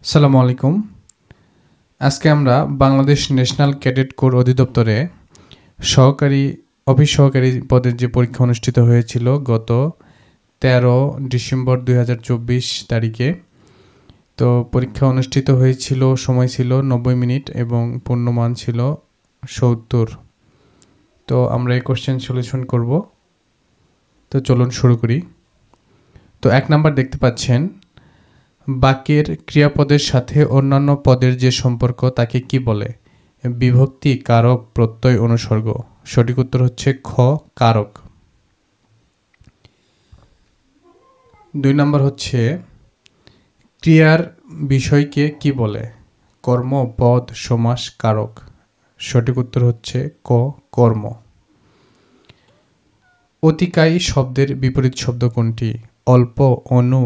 আসসালামু আলাইকুম। আজকে আমরা বাংলাদেশ ন্যাশনাল ক্যাডেট কোর অধিদপ্তরে অফিস সহকারী পদের যে পরীক্ষা অনুষ্ঠিত হয়েছিল গত 13 ডিসেম্বর 2024 তারিখে। তো পরীক্ষা অনুষ্ঠিত হয়েছিল, সময় ছিল 90 মিনিট এবং পূর্ণমান ছিল 70। তো আমরা এই কোশ্চেন সলিউশন করব। তো চলুন শুরু করি। তো 1 নাম্বার দেখতে পাচ্ছেন, বাক্যের ক্রিয়াপদের সাথে অন্যান্য পদের যে সম্পর্ক তাকে কি বলে? বিভক্তি, কারক, প্রত্যয়, অনুসর্গ। সঠিক উত্তর হচ্ছে খ, কারক। 2 নাম্বার হচ্ছে, ক্রিয়ার বিষয়কে কি বলে? কর্ম, পদ, সমাস, কারক। সঠিক উত্তর হচ্ছে ক, কর্ম। অতিকায় শব্দের বিপরীত শব্দ কোনটি? অল্প, অনু,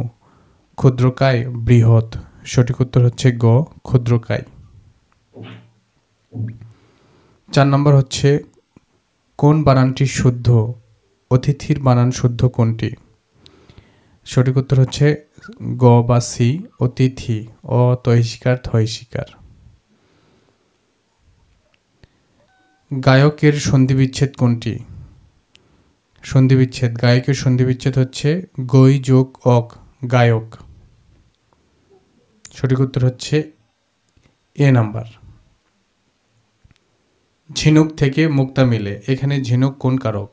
ক্ষুদ্রকায়, বৃহৎ। সঠিক উত্তর হচ্ছে গ, ক্ষুদ্রকায়। 4 নম্বর হচ্ছে, কোন বানানটি শুদ্ধ? অতিথির বানান শুদ্ধ কোনটি? সঠিক উত্তর হচ্ছে গ বা সি, অতিথি। অ তহিষ্কার, থহিষ্কার। গায়কের সন্ধিবিচ্ছেদ কোনটি? সন্ধিবিচ্ছেদ, গায়কের সন্ধিবিচ্ছেদ হচ্ছে গই যোগ অক, গায়ক। সঠিক উত্তর হচ্ছে এ নাম্বার। ঝিনুক থেকে মুক্তা মিলে, এখানে ঝিনুক কোন কারক?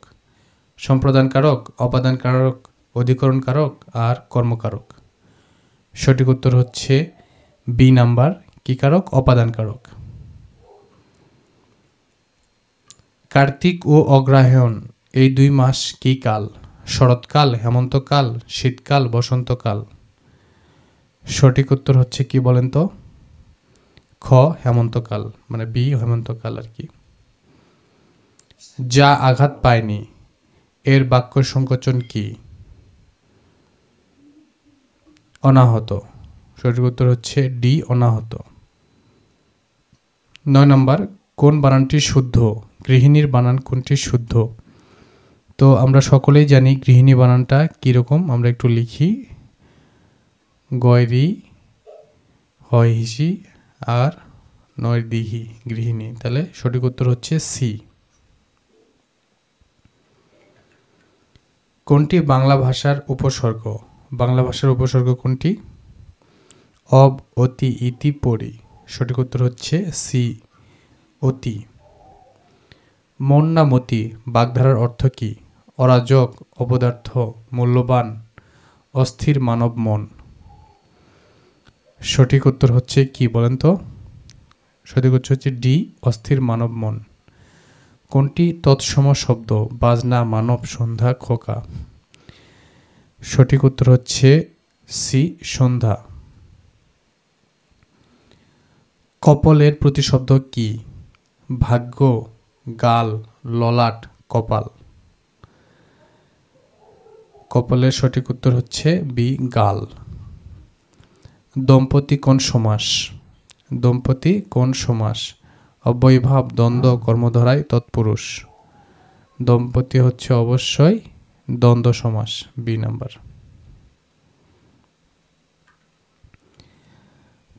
সম্প্রদান কারক, অপাদান কারক, অধিকরণ কারক আর কর্মকারক। সঠিক উত্তর হচ্ছে বি নাম্বার। কি কারক? অপাদান কারক। কার্তিক ও অগ্রহায়ণ এই 2 মাস কি কাল? শরৎকাল, হেমন্তকাল, শীতকাল, বসন্তকাল। সঠিক উত্তর হচ্ছে কি বলেন তো? খ, হেমন্তকাল, মানে বি, হেমন্তকাল আর কি। যা আঘাত পায়নি এর বাক্য সংকোচন কি? অনাহত। সঠিক উত্তর হচ্ছে ডি, অনাহত। 9 নম্বর, কোন বানানটি শুদ্ধ? গৃহিণীর বানান কোনটি শুদ্ধ? তো আমরা সকলেই জানি গৃহিণী বানানটা কীরকম, আমরা একটু লিখি। গয়রি, হয় হিসি আর নয় দিহি, গৃহিণী। তাহলে সঠিক উত্তর হচ্ছে সি। কোনটি বাংলা ভাষার উপসর্গ? বাংলা ভাষার উপসর্গ কোনটি? অব, অতি, ইতি, পরি। সঠিক উত্তর হচ্ছে সি, অতি। মন না মতি বাগধারার অর্থ কি? অরাজক, অপদার্থ, মূল্যবান, অস্থির মানব মন। সঠিক উত্তর হচ্ছে কি বলেন তো? সঠিক উত্তর হচ্ছে ডি, অস্থির মানব মন। কোনটি তৎসম শব্দ? বাজনা, মানব, সন্ধ্যা, খোকা। সঠিক উত্তর হচ্ছে সি, সন্ধ্যা। কপলের প্রতিশব্দ কি? ভাগ্য, গাল, ললাট, কপাল। কপালের সঠিক উত্তর হচ্ছে বি, গাল। দম্পতি কোন সমাস? দম্পতি কোন সমাস? অব্যয়ভাব, দ্বন্দ্ব, কর্মধারায়, তৎপুরুষ। দম্পতি হচ্ছে অবশ্যই দ্বন্দ্ব সমাস, বি নাম্বার।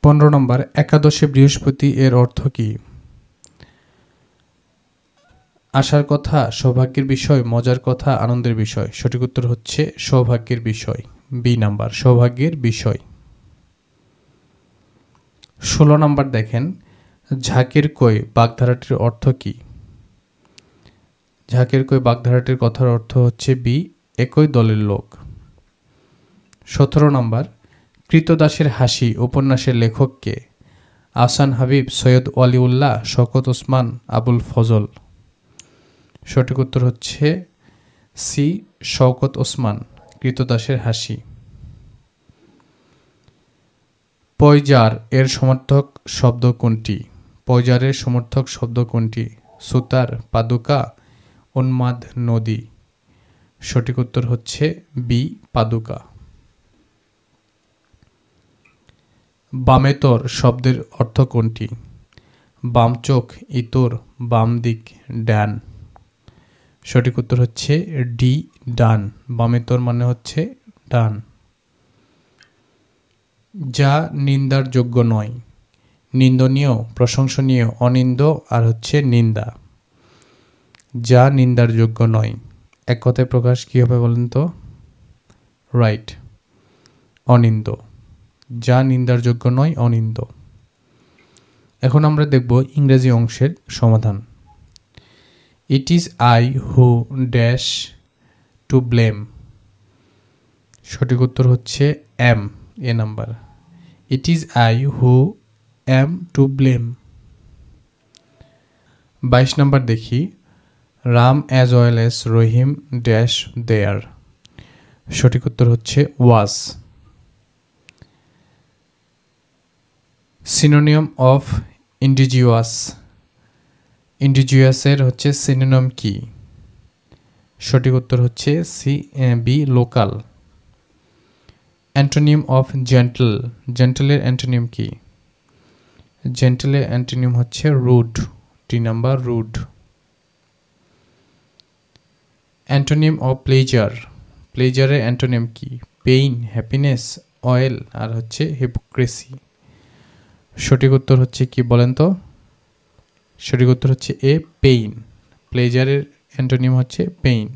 15 নম্বর, একাদশে বৃহস্পতি এর অর্থ কি? আশার কথা, সৌভাগ্যের বিষয়, মজার কথা, আনন্দের বিষয়। সঠিক উত্তর হচ্ছে সৌভাগ্যের বিষয়, বি নাম্বার, সৌভাগ্যের বিষয়। 16 নম্বর দেখেন, ঝাঁকের কই বাগধারাটির অর্থ কি? ঝাঁকের কই বাগধারাটির কথার অর্থ হচ্ছে বি, একই দলের লোক। 17 নম্বর, কৃতদাসের হাসি উপন্যাসের লেখক কে? আহসান হাবিব, সৈয়দ ওয়ালিউল্লাহ, শওকত ওসমান, আবুল ফজল। সঠিক উত্তর হচ্ছে সি, শওকত ওসমান, কৃতদাসের হাসি। পয়জার এর সমর্থক শব্দ কোনটি? পয়জারের সমর্থক শব্দ কোনটি? সুতার, পাদুকা, উন্মাদ, নদী। সঠিক উত্তর হচ্ছে বি, পাদুকা। বামেতর শব্দের অর্থ কোনটি? বাম চোখ, ইতর, বাম দিক, ডান। সঠিক উত্তর হচ্ছে ডি, ডান। বামেতর মানে হচ্ছে ডান। যা নিন্দার যোগ্য নয়, নিন্দনীয়, প্রশংসনীয়, অনিন্দ আর হচ্ছে নিন্দা। যা নিন্দার যোগ্য নয়, এক কথায় প্রকাশ কী হবে বলেন তো? রাইট, অনিন্দ। যা নিন্দার যোগ্য নয়, অনিন্দ। এখন আমরা দেখব ইংরেজি অংশের সমাধান। It is I who dash to blame. সঠিক উত্তর হচ্ছে am, A number. It is I who am to blame. 22 number দেখি, Ram as well as Rahim dash there. সঠিক উত্তর হচ্ছে ওয়াজ। সিনোনিয়াম অফ ইন্ডিজিউয়াস। ইন্ডিজিউয়াসের হচ্ছে সিনোনিয়াম কি? সঠিক উত্তর হচ্ছে B, local. Antonym of gentle. জেন্টলের অ্যান্টোনিম কি? জেন্টলের অ্যান্টোনিম হচ্ছে রুড, টি number, rude. Antonym of pleasure. প্লেজারের অ্যান্টোনিম কি? পেইন, হ্যাপিনেস, অয়েল আর হচ্ছে হিপোক্রেসি। সঠিক উত্তর হচ্ছে কি বলেন তো? সঠিক উত্তর হচ্ছে এ, পেইন। প্লেজারের অ্যান্টোনিম হচ্ছে pain.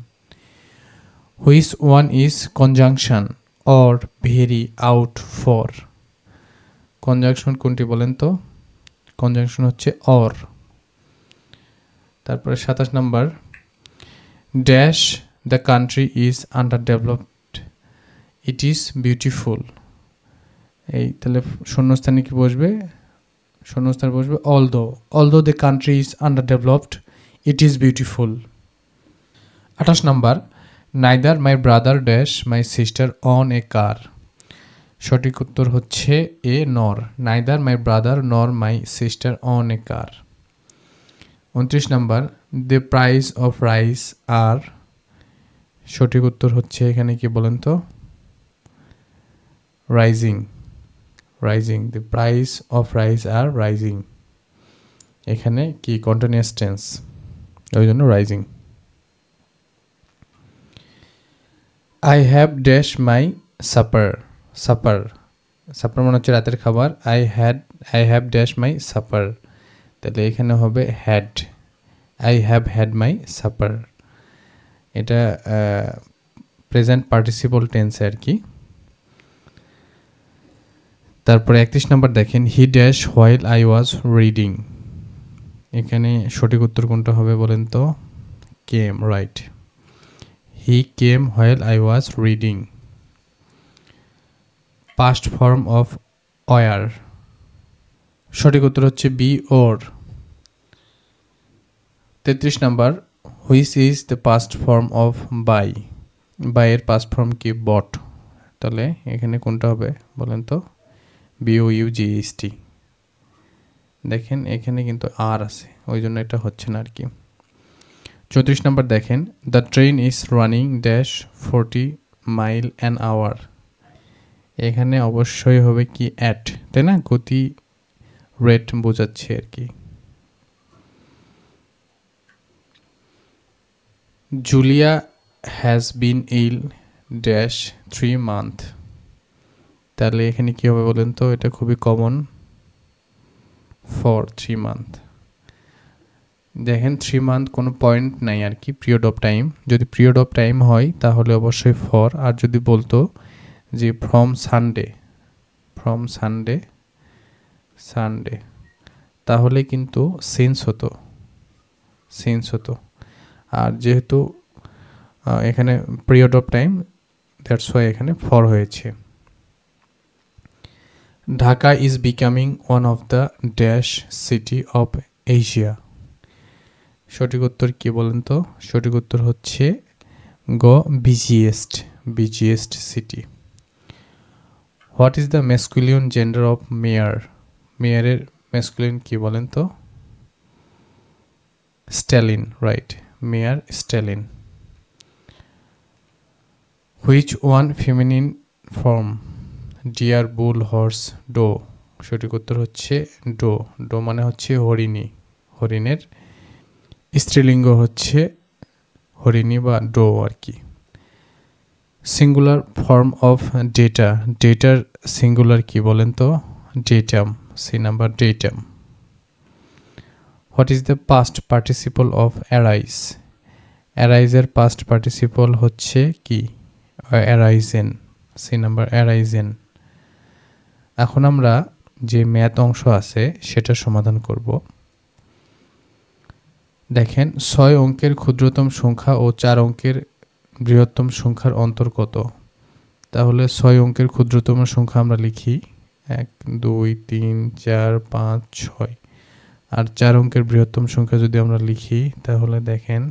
Which one is conjunction or very out for. Conjunction কোনটি বলেন তো? কনজাংশন হচ্ছে অর। তারপরে 27 number, dash the country is underdeveloped it is beautiful. এই তাহলে শূন্যস্থানে কি বসবে? শূন্যস্থানে বসবে although the country is underdeveloped it is beautiful. 28 number, neither my brother dash my sister own a car. সঠিক উত্তর হচ্ছে A, nor. Neither my brother nor my sister own a car. 29 number, the price of rice are. সঠিক উত্তর হচ্ছে এখানে কি বলেন তো? Rising, rising. The price of rice are rising. এখানে কি কন্টিনিউয়াস টেন্স, ওই জন্য রাইজিং। I have dash my supper. Supper, supper মানে হচ্ছে রাতের খাবার। I have dash my supper, তাহলে এখানে হবে had. I have had my supper. এটা প্রেজেন্ট পার্টিসিপল টেন্স আর কি। তারপরে 31 নাম্বার দেখেন, he dash while I was reading. এখানে সঠিক উত্তর কোনটা হবে বলেন তো? Came, right. He came while I was reading. Past form of wear. সঠিক উত্তর হচ্ছে B, wore. 33 number, which is the past form of buy. বাইয়ের পাস্ট ফর্ম কি? বট। তাহলে এখানে কোনটা হবে বলেন তো? BOUGHT। দেখেন এখানে কিন্তু আর আছে, ওই জন্য এটা হচ্ছে না আর কি। 34 নাম্বার দেখেন, the train is running dash 40 mile an hour. এখানে অবশ্যই হবে কি? অ্যাট, তাই না? গতি, রেট বোঝাচ্ছে আর কি। Julia has been ill dash 3 month. তাহলে এখানে কী হবে বলেন তো? এটা খুবই কমন, ফর 3 মান্থ। দেখেন 3 মান্থ কোনো পয়েন্ট নাই আর কি, পিরিয়ড অফ টাইম। যদি পিরিয়ড অফ টাইম হয় তাহলে অবশ্যই ফর। আর যদি বলতো যে from Sunday, from Sunday, Sunday, তাহলে কিন্তু সেন্স হতো, সেন্স হতো। আর যেহেতু এখানে period of time, that's why এখানে ফর হয়েছে। Dhaka is becoming one of the dash city of Asia. সঠিক উত্তর কি বলেন তো? সঠিক উত্তর হচ্ছে গ, biggest, biggest city. What is the masculine gender of mower. মেয়ারের masculine কি বলেন তো? Stallion, right. Mare stallion. Which one feminine form deer, bull, horse, doe. সঠিক উত্তর হচ্ছে ডো। ডো মানে হচ্ছে হরিণী, হরিণের স্ত্রীলিঙ্গ হচ্ছে হরিণী বা ডো আর কি। Singular form of data. ডেটার সিঙ্গুলার কি বলেন তো? Datum. C number datum. What is the past participle of arise? অ্যারাইজের পাস্ট পার্টিসিপল হচ্ছে কি? অ্যারাইজেন। C number arisen. এখন আমরা যে ম্যাথ অংশ আছে সেটা সমাধান করব। দেখেন 6 অঙ্কের ক্ষুদ্রতম সংখ্যা ও 4 অঙ্কের বৃহত্তম সংখ্যার অন্তর কত? তাহলে 6 অঙ্কের ক্ষুদ্রতম সংখ্যা আমরা লিখি 1 2 3 4 5 6, আর 4 অঙ্কের বৃহত্তম সংখ্যা যদি আমরা লিখি তাহলে দেখেন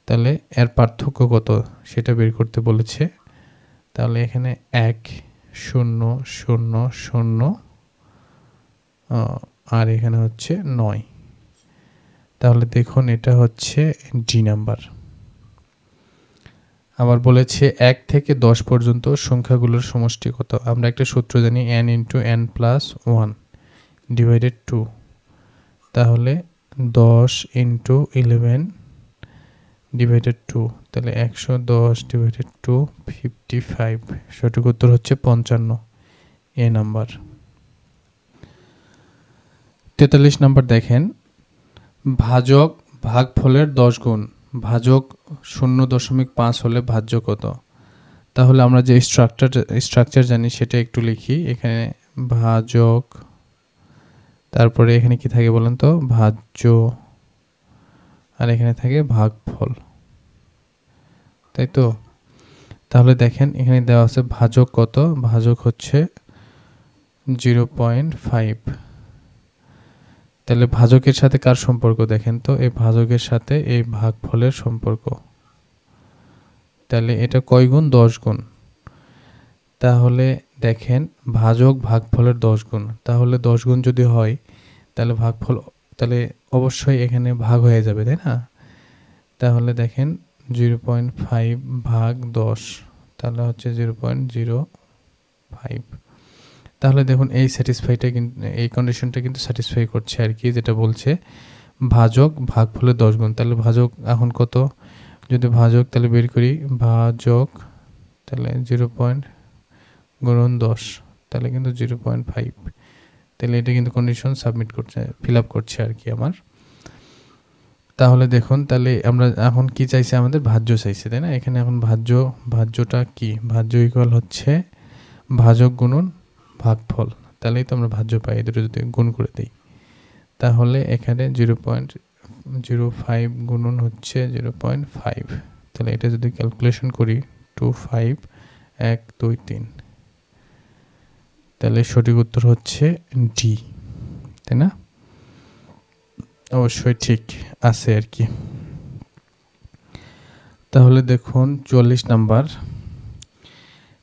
তাহলে এর পার্থক্য কত সেটা বের করতে বলেছে। তাহলে এখানে 1 0 0 0 আর এখানে হচ্ছে 9। তাহলে দেখুন এটা হচ্ছে ডি নাম্বার। আবার বলেছে 1 থেকে 10 পর্যন্ত সংখ্যাগুলোর সমষ্টি কত? আমরা একটা সূত্র জানি n × n + 1 ডিভাইডেড 2। তাহলে 10 × 11 ডিভাইডেড 2, তাহলে 110 ডিভাইডেড 2 55। সঠিক উত্তর হচ্ছে 55, এ নাম্বার। 43 নাম্বার দেখেন, ভাজক ভাগফলের 10 গুণ। ভাজক 0.5 হলে ভাজ্য কত? তাহলে আমরা যে স্ট্রাকচার জানি সেটা একটু লিখি। এখানে ভাজক, তারপরে এখানে কি থাকে বলেন তো? ভাজ্য, আর এখানে থাকে ভাগফল, তাই তো? তাহলে দেখেন এখানে দেওয়া আছে ভাজক কত? ভাজক হচ্ছে 0.5। তাহলে ভাজকের সাথে কার সম্পর্ক দেখেন তো? এই ভাজকের সাথে এই ভাগফলের সম্পর্ক। তাহলে এটা কয় গুণ? 10 গুণ। তাহলে দেখেন ভাজক ভাগফলের 10 গুণ। তাহলে 10 গুণ যদি হয় তাহলে ভাগফল, তাহলে অবশ্যই এখানে ভাগ হয়ে যাবে, তাই না? তাহলে দেখেন 0.5 ভাগ 10, তাহলে হচ্ছে 0.05। তাহলে দেখুন এই স্যাটিসফাইটা কিন্তু, এই কন্ডিশনটা কিন্তু স্যাটিসফাই করছে আর কি, যেটা বলছে ভাজক ভাগফলের 10 গুণ। তাহলে ভাজক এখন কত? যদি ভাজক তাহলে বের করি, ভাজক তাহলে 0. গুণন 10, তাহলে কিন্তু 0.5। তাহলে এটা কিন্তু কন্ডিশন সাবমিট করছে, ফিল আপ করছে আর কি আমার। তাহলে দেখুন, তাহলে আমরা এখন কি চাইছে? আমাদের ভাজ্য চাইছে, তাই না? এখানে এখন ভাজ্যটা কি? ভাজ্য ইকুয়াল হচ্ছে ভাজক গুণন ভাগফল। তাহলেই তো আমরা ভাজ্য পাই, দুটো যদি গুণ করে দিই। তাহলে এখানে 0.05 গুণন হচ্ছে 0.5। তাহলে এটা যদি ক্যালকুলেশন করি 25 1 2 3, তাহলে সঠিক উত্তর হচ্ছে ডি, তাই না? অবশ্যই ঠিক আছে আর কি। তাহলে দেখুন 44 নাম্বার,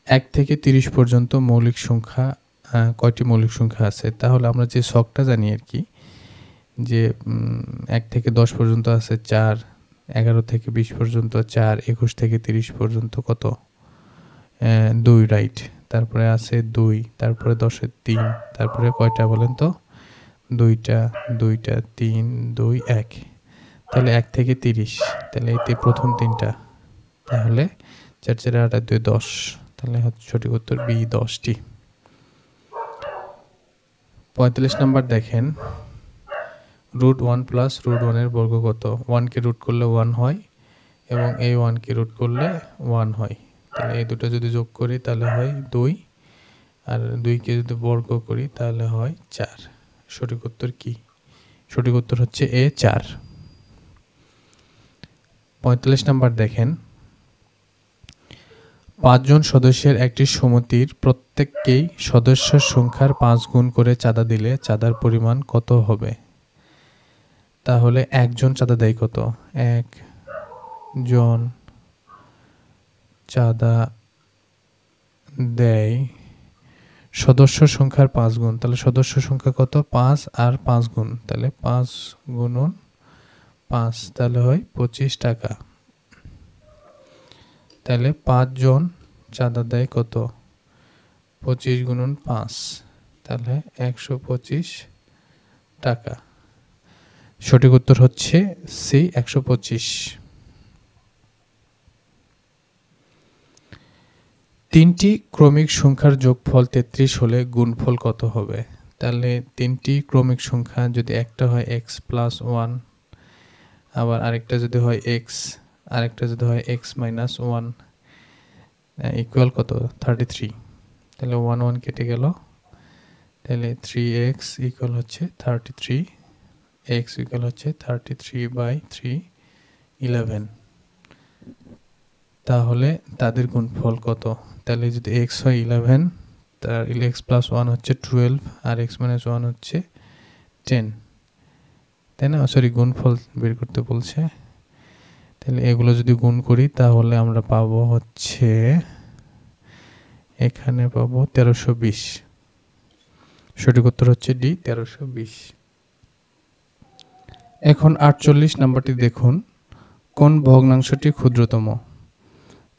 1 থেকে 30 পর্যন্ত মৌলিক সংখ্যা কয়টি মৌলিক সংখ্যা আছে? তাহলে আমরা যে ছকটা জানি আর কি, যে 1 থেকে 10 পর্যন্ত আছে 4, 11 থেকে 20 পর্যন্ত 4, 21 থেকে 30 পর্যন্ত কত? 2, রাইট। তারপরে আছে 2, তারপরে 10-এর 3, তারপরে কয়টা বলেন তো? 2টা 3 2 1। তাহলে 1 থেকে 30, তাহলে এই প্রথম 3টা, তাহলে 4 4 8 2 10, তাহলে হচ্ছে সঠিক উত্তর বি 10টি। 45 নাম্বার দেখেন, √1 + √1 এর বর্গ কত? 1 কে রুট করলে 1 হয় এবং এই 1 কে রুট করলে 1 হয়। তাহলে এই দুটো যদি যোগ করি তাহলে হয় 2, আর 2 কে যদি বর্গ করি তাহলে হয় 4। সঠিক উত্তর কি? সঠিক উত্তর হচ্ছে এ 4। 45 নাম্বার দেখেন, 5 জন সদস্যের একটি সমিতির প্রত্যেককেই সদস্যের সংখ্যার 5 গুণ করে চাঁদা দিলে চাঁদার পরিমাণ কত হবে? তাহলে একজন চাঁদা দেয় কত? 1 জন চাঁদা দেয় সদস্য সংখ্যার 5 গুণ। তাহলে সদস্য সংখ্যা কত? 5 আর 5 গুণ, তাহলে 5 গুণন 5, তাহলে হয় 25 টাকা। তাহলে 5 জন চাঁদা দেয় কত? 25 গুণন 5, তাহলে 125 টাকা। সঠিক উত্তর হচ্ছে সি 125। তিনটি ক্রমিক সংখ্যার যোগফল 33 হলে গুণফল কত হবে? তাহলে তিনটি ক্রমিক সংখ্যা যদি একটা হয় x + 1, আবার আরেকটা যদি হয় x, আরেকটা যদি হয় x - 1 ইকুয়াল কত? 33। তাহলে 1 1 কেটে গেল, তাহলে 3x ইকুয়াল হচ্ছে 33, x ইকুয়াল হচ্ছে 33/3 11। তাহলে তাদের গুণফল কত? তাহলে যদি x হয় 11, তার x + 1 হচ্ছে 12 আর x - 1 হচ্ছে 10, তাই না? সরি, গুণফল বের করতে বলছে। তাহলে এগুলো যদি গুণ করি তাহলে আমরা পাবো হচ্ছে, এখানে পাবো 1320। সঠিক উত্তর হচ্ছে ডি, 1320। এখন 48 নাম্বারটি দেখুন, কোন ভগ্নাংশটি ক্ষুদ্রতম?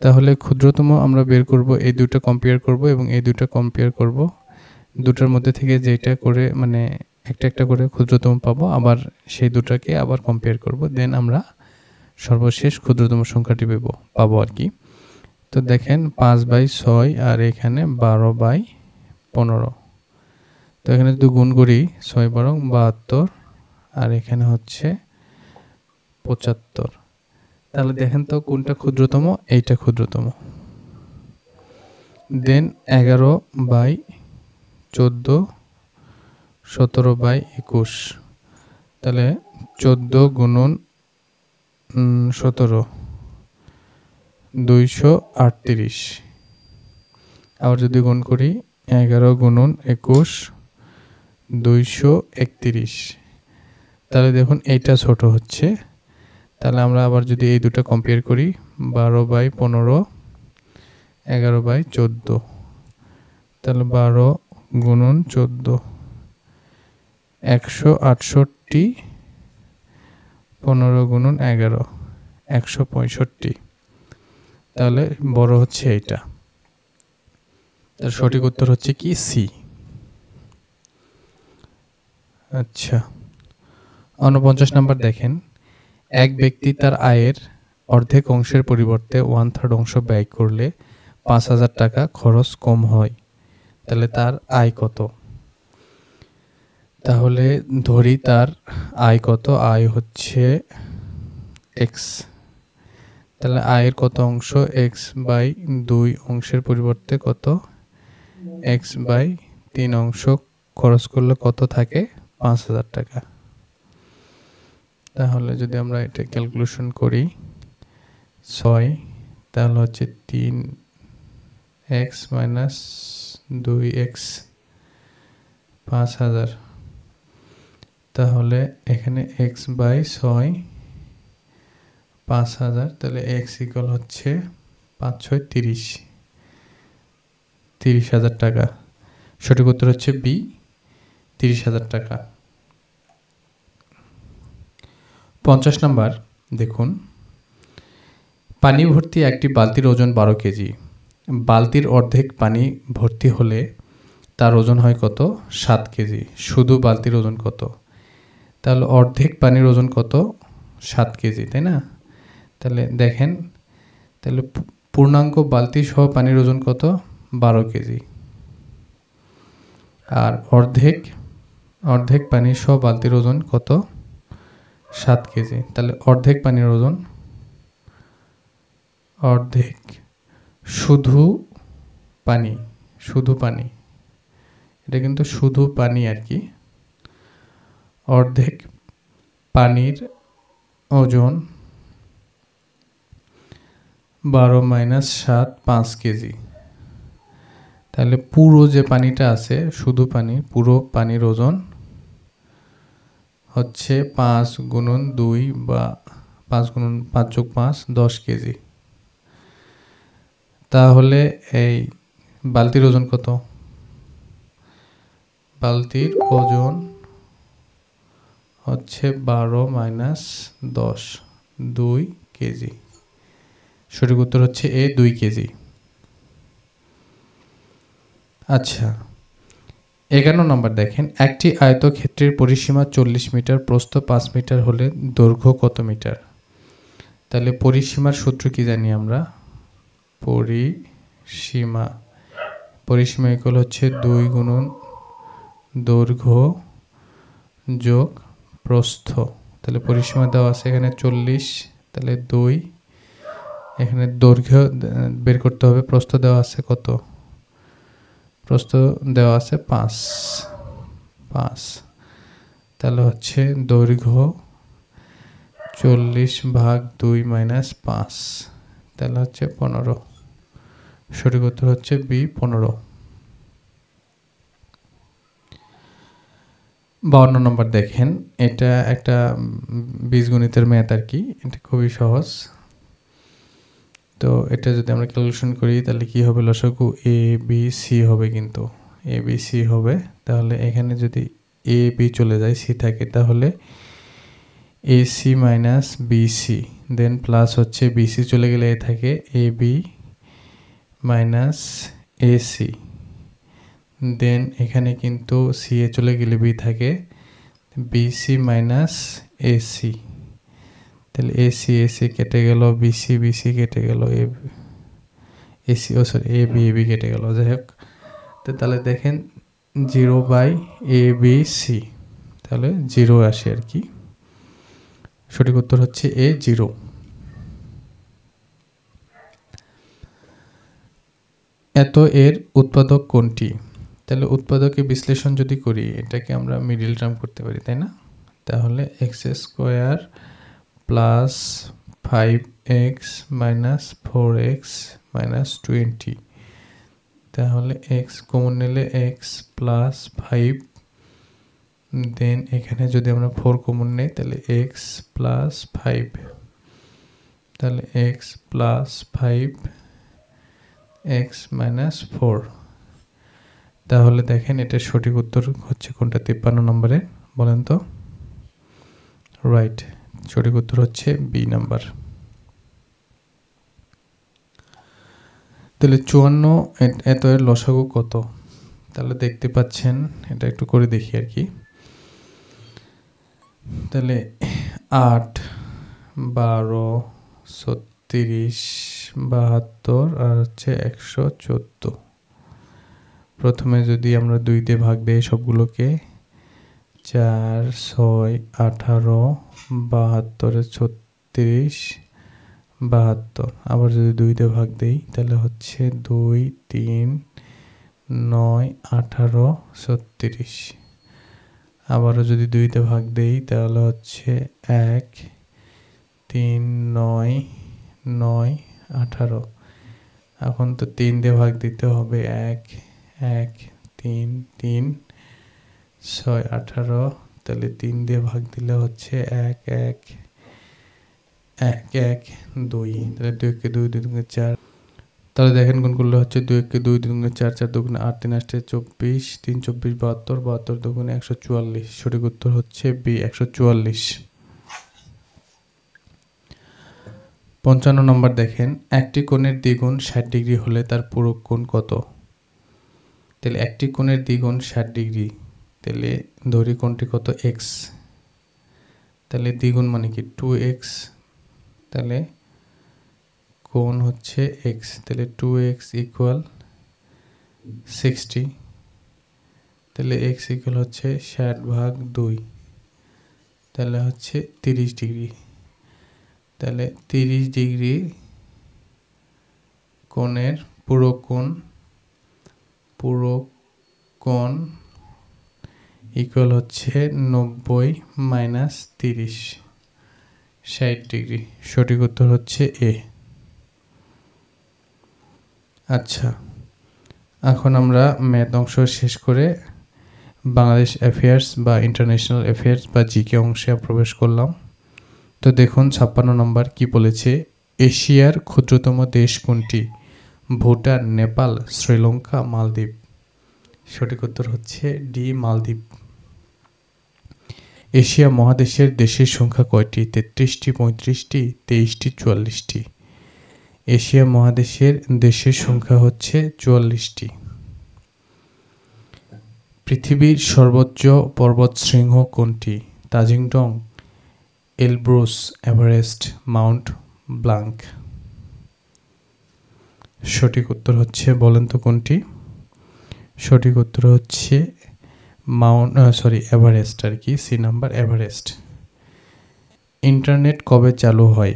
তাহলে ক্ষুদ্রতম আমরা বের করব, এই দুটো কম্পেয়ার করব এবং এই দুটো কম্পেয়ার করব। দুটোর মধ্যে থেকে যেটা করে মানে একটা একটা করে ক্ষুদ্রতম পাবো, আবার সেই দুটাকে আবার কম্পেয়ার করব, দেন আমরা সর্বশেষ ক্ষুদ্রতম সংখ্যাটি পাবো আর কি। তো দেখেন 5/6 আর এখানে 12/15। তো এখানে যদি গুণ করি 6 × 72 আর এখানে হচ্ছে 75। তাহলে দেখেন তো কোনটা ক্ষুদ্রতম? এইটা ক্ষুদ্রতম। দেন 11/14, 17/21। তাহলে 14 × 17 238। আবার যদি গুণ করি 11 × 21 231। তাহলে দেখুন এইটা ছোট হচ্ছে। তাহলে আমরা আবার যদি এই দুটো কম্পেয়ার করি 12/15 11/14, তাহলে 12 × 14 168, 15 × 11 165। তাহলে বড় হচ্ছে এইটা। তার সঠিক উত্তর হচ্ছে কি সি। আচ্ছা, 49 নাম্বার দেখেন, এক ব্যক্তি তার আয়ের অর্ধেক অংশের পরিবর্তে 1/3 অংশ ব্যয় করলে 5000 টাকা খরচ কম হয়। তাহলে তার আয় কত? তাহলে ধরি তার আয় কত? আয় হচ্ছে x। তাহলে আয়ের কত অংশ? x/2 অংশের পরিবর্তে কত? x/3 অংশ খরচ করলে কত থাকে? 5000 টাকা। তাহলে যদি আমরা এটা ক্যালকুলেশন করি 6, তাহলে হচ্ছে 3x - 2x 5000। তাহলে এখানে x/6 5000, তাহলে x ইকুয়াল হচ্ছে 5 × 6 = 30, 30,000 টাকা। সঠিক উত্তর হচ্ছে বি, 30,000 টাকা। 50 নাম্বার দেখুন, পানি ভর্তি একটি বালতির ওজন 12 কেজি। বালতির অর্ধেক পানি ভর্তি হলে তার ওজন হয় কত? 7 কেজি। শুধু বালতির ওজন কত? তাহলে অর্ধেক পানির ওজন কত? 7 কেজি, তাই না? তাহলে দেখেন, তাহলে পূর্ণাঙ্গ বালতি সহ পানির ওজন কত? 12 কেজি। আর অর্ধেক পানি সহ বালতির ওজন কত? 7 কেজি। তাহলে অর্ধেক পানির ওজন, অর্ধেক শুধু পানি, এটা কিন্তু শুধু পানি আর কি। অর্ধেক পানির ওজন 12 - 7 5 কেজি। তাহলে পুরো যে পানিটা আছে, শুধু পানি, পুরো পানির ওজন হচ্ছে 5 × 2 বা 5 × 5 + 5 10 কেজি। তাহলে এই বালতির ওজন কত? বালতির ওজন হচ্ছে 12 - 10 2 কেজি। সঠিক উত্তর হচ্ছে এ, 2 কেজি। আচ্ছা, 11 নম্বর দেখেন, একটি আয়তক্ষেত্রের পরিসীমা 40 মিটার, প্রস্থ 5 মিটার হলে দৈর্ঘ্য কত মিটার? তাহলে পরিসীমার সূত্র কি জানি আমরা? সীমা, পরিসীমা ইকুয়াল হচ্ছে 2 গুণন দৈর্ঘ্য যোগ প্রস্থ। তাহলে পরিসীমা দেওয়া আছে এখানে 40, তাহলে 2, এখানে দৈর্ঘ্য বের করতে হবে, প্রস্থ দেওয়া আছে কত, প্রস্থ দেওয়া আছে 5, তাহলে হচ্ছে দৈর্ঘ্য 40/2 - 5, তাহলে হচ্ছে 15। সঠিক উত্তর হচ্ছে বি 15। 52 নম্বর দেখেন, এটা একটা বীজগণিতের ম্যাথ আর কি, এটা খুবই সহজ। তো এটা যদি আমরা ক্যালকুলেশন করি তাহলে কি হবে, লসাগু এ বি সি হবে, কিন্তু এ বি সি হবে। তাহলে এখানে যদি এ বি চলে যায়, সি থাকে, তাহলে A C minus BC, then plus হচ্ছে বিসি চলে গেলে এ থাকে A B minus AC, then এখানে কিন্তু সি এ চলে গেলে বি থাকে বিসি মাইনাস এসি, তাহলে এসি এসি কেটে গেল, বিসি বিসি কেটে গেল, এসি এ বি কেটে গেল, যাই হোক। তো তাহলে দেখেন 0/ABC, তাহলে 0 আসে আর কি। সঠিক উত্তর হচ্ছে এ 0। এত এর উৎপাদক কোনটি? তাহলে উৎপাদকের বিশ্লেষণ যদি করি, এটাকে আমরা মিডল টার্ম করতে পারি, তাই না? তাহলে x² plus 5x minus 4x minus 20, তাহলে x কমন নিলে x প্লাস 5, দেন এখানে যদি আমরা 4 কমন নেই তাহলে x প্লাস 5, তাহলে x প্লাস 5 x মাইনাস 4। তাহলে দেখেন এটা সঠিক উত্তর হচ্ছে কোনটা 53 নম্বরে, বলেন তো? রাইট, সঠিক উত্তর হচ্ছে বি নাম্বার। তাহলে 54 এত এর লসাগু কত? তাহলে দেখতে পাচ্ছেন, এটা একটু করে দেখি আর কি। তাহলে 8, 12, 36, 72 আর হচ্ছে 114। প্রথমে যদি আমরা 2 দিয়ে ভাগ দেই সবগুলোকে, 4, 6, 18, 72, 36, 72। আবার যদি 2 দিয়ে ভাগ দেই তাহলে হচ্ছে 2, 3, 9, 18, 36। আবারও যদি 2 দিয়ে ভাগ দেই তাহলে হচ্ছে 1, 3, 9, 9, 18। এখন তো 3 দিয়ে ভাগ দিতে হবে, 1, 1, 3, 3, 6, 18, তাহলে 3 দিয়ে ভাগ দিলে হচ্ছে 1, 1, 1, 1, 2, তাহলে 2 কে 2, 2 দুগুণে 4। তাহলে দেখেন কোন করলে হচ্ছে 2 কে 2, 2 দুগুণে 4, 4 দুগুণে 8, 3 8 24, 3 24, 72, 72 দুগুণে 144। সঠিক উত্তর হচ্ছে বি 144। 55 নম্বর দেখেন, একটি কোণের দ্বিগুণ 60 ডিগ্রি হলে তার পূরক কোণ কত? তাহলে একটি কোণের দ্বিগুণ 60 ডিগ্রি, তাহলে ধরি কোণটি কত, x, তাহলে দ্বিগুণ মানে কি 2x, তাহলে কোণ হচ্ছে x, তাহলে 2x ইকুয়াল 60, তাহলে x ইকুয়াল হচ্ছে 60/2, তাহলে হচ্ছে 30 ডিগ্রি। তাহলে 30 ডিগ্রি কোণের পূরক কোণ ইকুয়াল হচ্ছে 90 মাইনাস 30, 60 ডিগ্রি। সঠিক উত্তর হচ্ছে এ। আচ্ছা, এখন আমরা ম্যাথ অংশ শেষ করে বাংলাদেশ অ্যাফেয়ার্স বা ইন্টারন্যাশনাল অ্যাফেয়ার্স বা জিকে অংশে প্রবেশ করলাম। তো দেখুন 56 নম্বর কি বলেছে, এশিয়ার ক্ষুদ্রতম দেশ কোনটি? ভুটান, নেপাল, শ্রীলঙ্কা, মালদ্বীপ। সঠিক উত্তর হচ্ছে ডি, মালদ্বীপ। এশিয়া মহাদেশের দেশের সংখ্যা কয়টি? 33টি, 35টি, 23টি, 44টি। এশিয়া মহাদেশের দেশের সংখ্যা হচ্ছে 44টি। পৃথিবীর সর্বোচ্চ পর্বতশৃঙ্গ কোনটি? Tajingdong, Elbrus, Everest, Mount blank. সঠিক উত্তর হচ্ছে, বলেন তো কোনটি? সঠিক উত্তর হচ্ছে এভারেস্ট আর কি, সি নাম্বার এভারেস্ট। ইন্টারনেট কবে চালু হয়?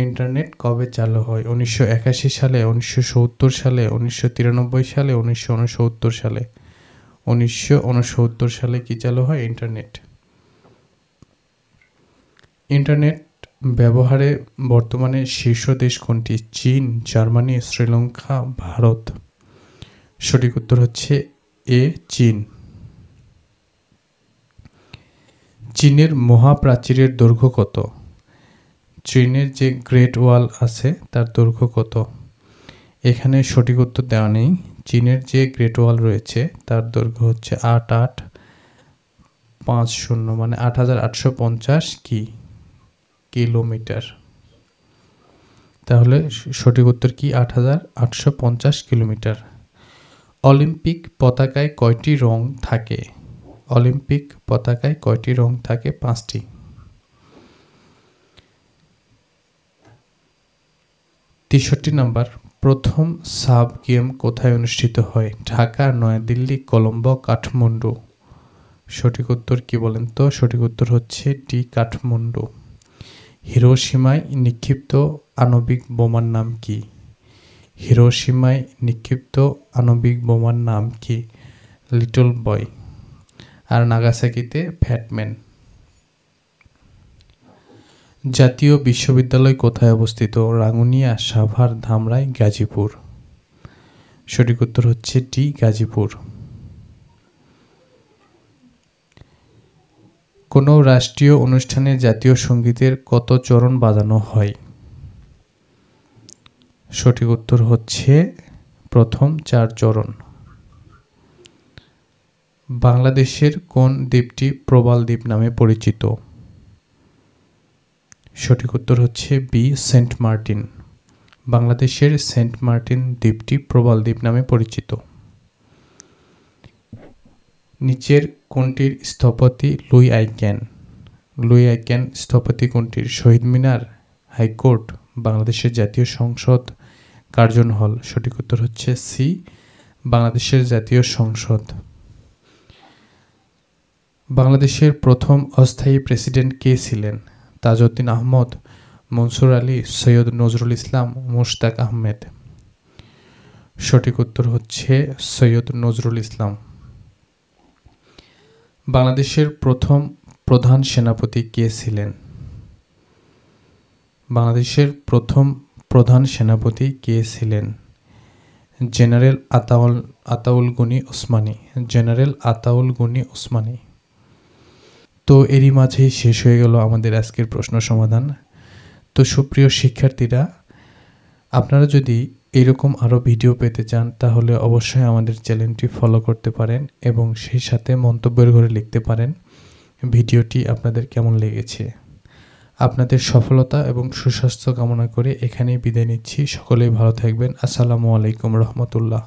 ইন্টারনেট কবে চালু হয়? 1981 সালে, 1970 সালে, 1993 সালে, 1969 সালে? 1969 সালে কি চালু হয়? ইন্টারনেট। ইন্টারনেট ব্যবহারে বর্তমানে শীর্ষ দেশ কোনটি? চীন, জার্মানি, শ্রীলঙ্কা, ভারত? সঠিক উত্তর হচ্ছে এ, চীন। চীনের মহাপ্রাচীরের দৈর্ঘ্য কত? চীনের যে গ্রেট ওয়াল আছে তার দৈর্ঘ্য কত? এখানে সঠিক উত্তর দেওয়া নেই। চীনের যে গ্রেট ওয়াল রয়েছে তার দৈর্ঘ্য হচ্ছে 8850, মানে 8850 কিলোমিটার। তাহলে সঠিক উত্তর কি? 8850 কিলোমিটার। অলিম্পিক পতাকায় কয়টি রং থাকে? অলিম্পিক পতাকায় কয়টি রং থাকে? 5টি। তেষট্টি নাম্বার, প্রথম সাব গেম কোথায় অনুষ্ঠিত হয়? ঢাকা, নয়াদিল্লি, কলম্বো, কাঠমান্ডু? সঠিক উত্তর কি বলেন তো? সঠিক উত্তর হচ্ছে ডি, কাঠমান্ডু। হিরোশিমায় নিক্ষিপ্ত আণবিক বোমার নাম কি? হিরোশিমায় নিক্ষিপ্ত আণবিক বোমার নাম কি? Little boy. আর নাগাসাকিতে ফ্যাটম্যান। জাতীয় বিশ্ববিদ্যালয় কোথায় অবস্থিত? রাঙ্গুনিয়া, সাভার, ধামরাই, গাজীপুর? সঠিক উত্তর হচ্ছে ডি, গাজীপুর। কোনো রাষ্ট্রীয় অনুষ্ঠানে জাতীয় সঙ্গীতের কত চরণ বাজানো হয়? সঠিক উত্তর হচ্ছে প্রথম 4 চরণ। বাংলাদেশের কোন দ্বীপটি প্রবাল দ্বীপ নামে পরিচিত? সঠিক উত্তর হচ্ছে বি, সেন্ট মার্টিন। বাংলাদেশের সেন্ট মার্টিন দ্বীপটি প্রবাল দ্বীপ নামে পরিচিত। নিচের কোনটির স্থপতি লুই আইক্যান? লুই আইক্যান স্থপতি কোনটির? শহীদ মিনার, হাইকোর্ট, বাংলাদেশের জাতীয় সংসদ, কার্জন হল? সঠিক উত্তর হচ্ছে সি, বাংলাদেশের জাতীয় সংসদ। বাংলাদেশের প্রথম অস্থায়ী প্রেসিডেন্ট কে ছিলেন? তাজউদ্দিন আহমদ, মনসুর আলী, সৈয়দ নজরুল ইসলাম, মুশতাক আহমেদ? সঠিক উত্তর হচ্ছে সৈয়দ নজরুল ইসলাম। বাংলাদেশের প্রথম প্রধান সেনাপতি কে ছিলেন? বাংলাদেশের প্রথম প্রধান সেনাপতি কে ছিলেন? জেনারেল আতাউল গনি ওসমানী। জেনারেল আতাউল গনি ওসমানী। তো এরই মাঝেই শেষ হয়ে গেল আমাদের আজকের প্রশ্ন সমাধান। তো সুপ্রিয় শিক্ষার্থীরা, আপনারা যদি এরকম আরও ভিডিও পেতে চান তাহলে অবশ্যই আমাদের চ্যানেলটি ফলো করতে পারেন এবং সেই সাথে মন্তব্যের ঘরে লিখতে পারেন ভিডিওটি আপনাদের কেমন লেগেছে। আপনাদের সফলতা এবং সুস্বাস্থ্য কামনা করে এখানেই বিদায় নিচ্ছি। সকলেই ভালো থাকবেন। আসসালামু আলাইকুম রহমতুল্লাহ।